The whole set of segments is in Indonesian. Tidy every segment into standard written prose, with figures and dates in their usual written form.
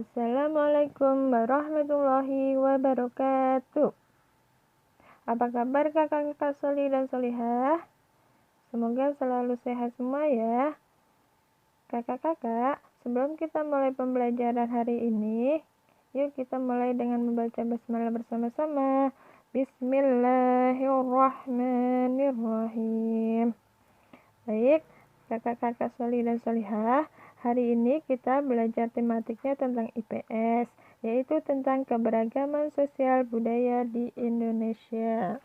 Assalamualaikum warahmatullahi wabarakatuh. Apa kabar kakak-kakak solih dan solihah? Semoga selalu sehat semua ya. Kakak-kakak, sebelum kita mulai pembelajaran hari ini, yuk kita mulai dengan membaca basmalah bersama-sama. Bismillahirrahmanirrahim. Baik, kakak-kakak solih dan solihah, hari ini kita belajar tematiknya tentang IPS, yaitu tentang keberagaman sosial budaya di Indonesia.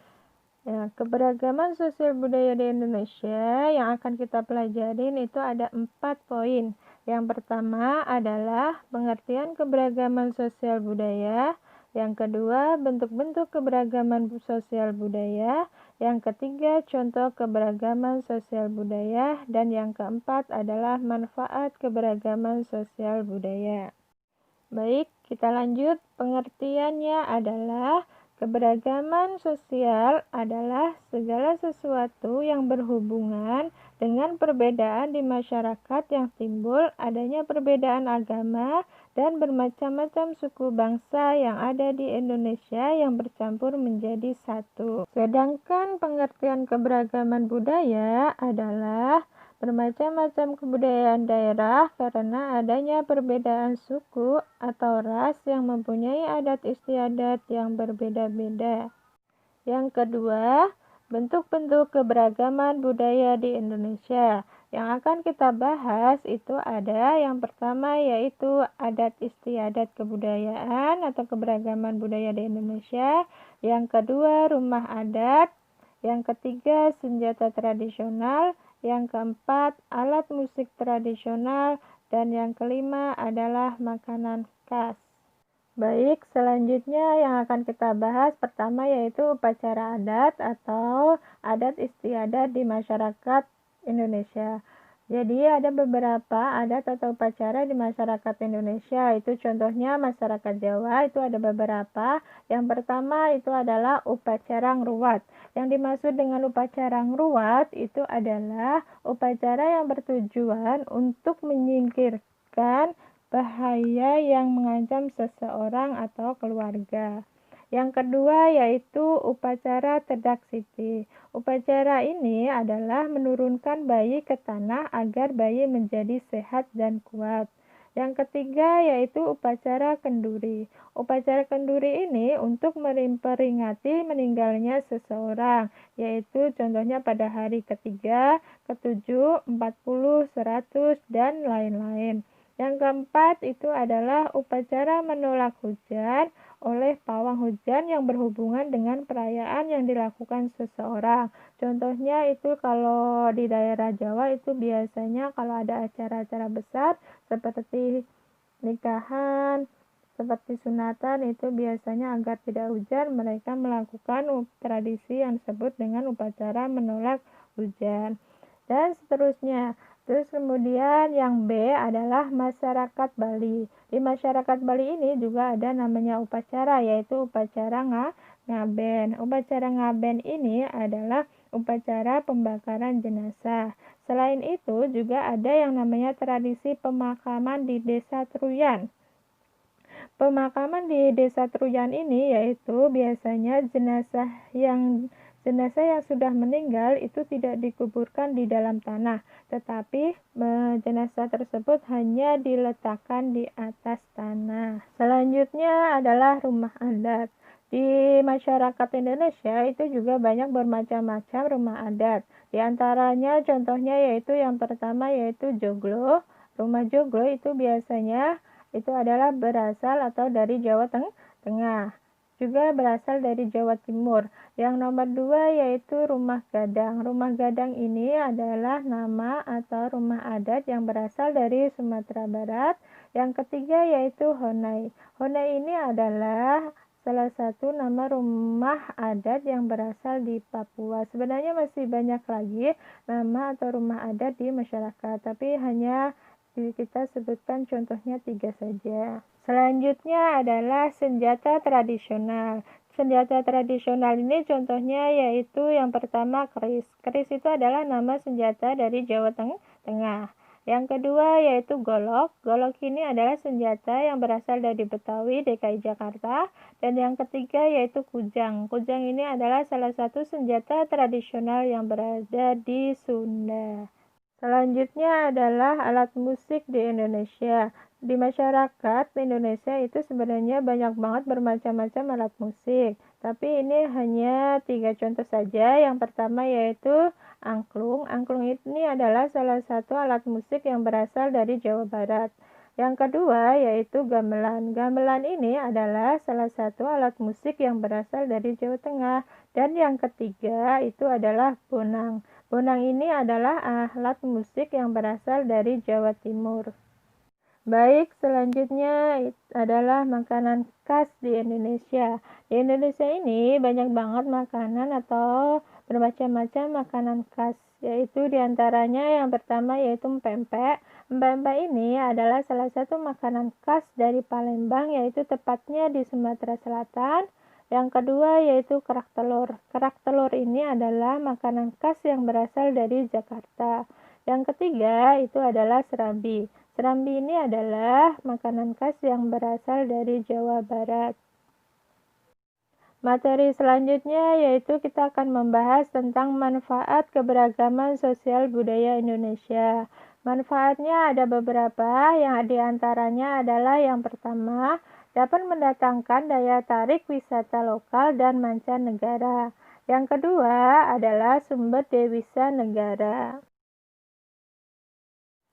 Ya, keberagaman sosial budaya di Indonesia yang akan kita pelajarin itu ada 4 poin. Yang pertama adalah pengertian keberagaman sosial budaya. Yang kedua, bentuk-bentuk keberagaman sosial budaya. Yang ketiga, contoh keberagaman sosial budaya. Dan yang keempat adalah manfaat keberagaman sosial budaya. Baik, kita lanjut. Pengertiannya adalah keberagaman sosial adalah segala sesuatu yang berhubungan dengan perbedaan di masyarakat yang timbul adanya perbedaan agama dan bermacam-macam suku bangsa yang ada di Indonesia yang bercampur menjadi satu. Sedangkan pengertian keberagaman budaya adalah bermacam-macam kebudayaan daerah karena adanya perbedaan suku atau ras yang mempunyai adat istiadat yang berbeda-beda. Yang kedua, bentuk-bentuk keberagaman budaya di Indonesia. Yang akan kita bahas itu ada yang pertama yaitu adat istiadat kebudayaan atau keberagaman budaya di Indonesia. Yang kedua, rumah adat. Yang ketiga, senjata tradisional. Yang keempat, alat musik tradisional. Dan yang kelima adalah makanan khas. Baik, selanjutnya yang akan kita bahas pertama yaitu upacara adat atau adat istiadat di masyarakat Indonesia. Jadi ada beberapa adat atau upacara di masyarakat Indonesia. Itu contohnya masyarakat Jawa itu ada beberapa. Yang pertama itu adalah upacara ngruwat. Yang dimaksud dengan upacara ngruwat itu adalah upacara yang bertujuan untuk menyingkirkan bahaya yang mengancam seseorang atau keluarga. Yang kedua yaitu upacara tedak siti. Upacara ini adalah menurunkan bayi ke tanah agar bayi menjadi sehat dan kuat. Yang ketiga yaitu upacara kenduri. Upacara kenduri ini untuk memperingati meninggalnya seseorang, yaitu contohnya pada hari ketiga, ketujuh, 40, 100, dan lain-lain. Yang keempat itu adalah upacara menolak hujan oleh pawang hujan yang berhubungan dengan perayaan yang dilakukan seseorang. Contohnya itu kalau di daerah Jawa itu biasanya kalau ada acara-acara besar seperti nikahan, seperti sunatan itu biasanya agar tidak hujan mereka melakukan tradisi yang disebut dengan upacara menolak hujan. Dan seterusnya. Terus kemudian yang B adalah masyarakat Bali. Di masyarakat Bali ini juga ada namanya upacara yaitu upacara ngaben. Upacara ngaben ini adalah upacara pembakaran jenazah. Selain itu juga ada yang namanya tradisi pemakaman di Desa Truyan. Pemakaman di Desa Truyan ini yaitu biasanya jenazah yang sudah meninggal itu tidak dikuburkan di dalam tanah, tetapi jenazah tersebut hanya diletakkan di atas tanah. Selanjutnya adalah rumah adat. Di masyarakat Indonesia itu juga banyak bermacam-macam rumah adat. Di antaranya contohnya yaitu yang pertama yaitu joglo. Rumah joglo itu biasanya itu adalah berasal atau dari Jawa Tengah. Juga berasal dari Jawa Timur. Yang nomor 2 yaitu rumah gadang. Rumah gadang ini adalah nama atau rumah adat yang berasal dari Sumatera Barat. Yang ketiga yaitu honai. Honai ini adalah salah satu nama rumah adat yang berasal di Papua. Sebenarnya masih banyak lagi nama atau rumah adat di masyarakat, tapi hanya kita sebutkan contohnya 3 saja. Selanjutnya adalah senjata tradisional. Senjata tradisional ini contohnya yaitu yang pertama keris. Keris itu adalah nama senjata dari Jawa Tengah. Yang kedua yaitu golok. Golok ini adalah senjata yang berasal dari Betawi, DKI Jakarta. Dan yang ketiga yaitu kujang. Kujang ini adalah salah satu senjata tradisional yang berada di Sunda. Selanjutnya adalah alat musik di Indonesia. Di masyarakat Indonesia itu sebenarnya banyak banget bermacam-macam alat musik. Tapi ini hanya 3 contoh saja. Yang pertama yaitu angklung. Angklung ini adalah salah satu alat musik yang berasal dari Jawa Barat. Yang kedua yaitu gamelan. Gamelan ini adalah salah satu alat musik yang berasal dari Jawa Tengah. Dan yang ketiga itu adalah bonang. Bonang ini adalah alat musik yang berasal dari Jawa Timur. Baik, selanjutnya adalah makanan khas di Indonesia. Di Indonesia ini banyak banget makanan atau bermacam-macam makanan khas, yaitu diantaranya yang pertama yaitu empek-empek. Empek-empek ini adalah salah satu makanan khas dari Palembang, yaitu tepatnya di Sumatera Selatan. Yang kedua yaitu kerak telur. Kerak telur ini adalah makanan khas yang berasal dari Jakarta. Yang ketiga itu adalah serambi. Serambi ini adalah makanan khas yang berasal dari Jawa Barat. Materi selanjutnya yaitu kita akan membahas tentang manfaat keberagaman sosial budaya Indonesia. Manfaatnya ada beberapa, yang diantaranya adalah yang pertama, dapat mendatangkan daya tarik wisata lokal dan mancanegara. Yang kedua adalah sumber devisa negara.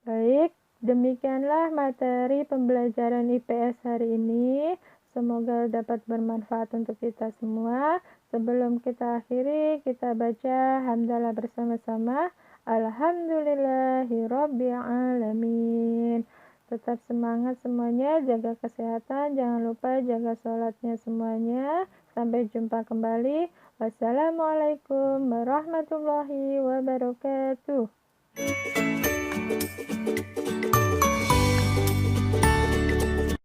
Baik, demikianlah materi pembelajaran IPS hari ini. Semoga dapat bermanfaat untuk kita semua. Sebelum kita akhiri, kita baca hamdalah bersama-sama. Alhamdulillahirabbil alamin. Tetap semangat semuanya, jaga kesehatan, jangan lupa jaga sholatnya semuanya. Sampai jumpa kembali. Wassalamualaikum warahmatullahi wabarakatuh.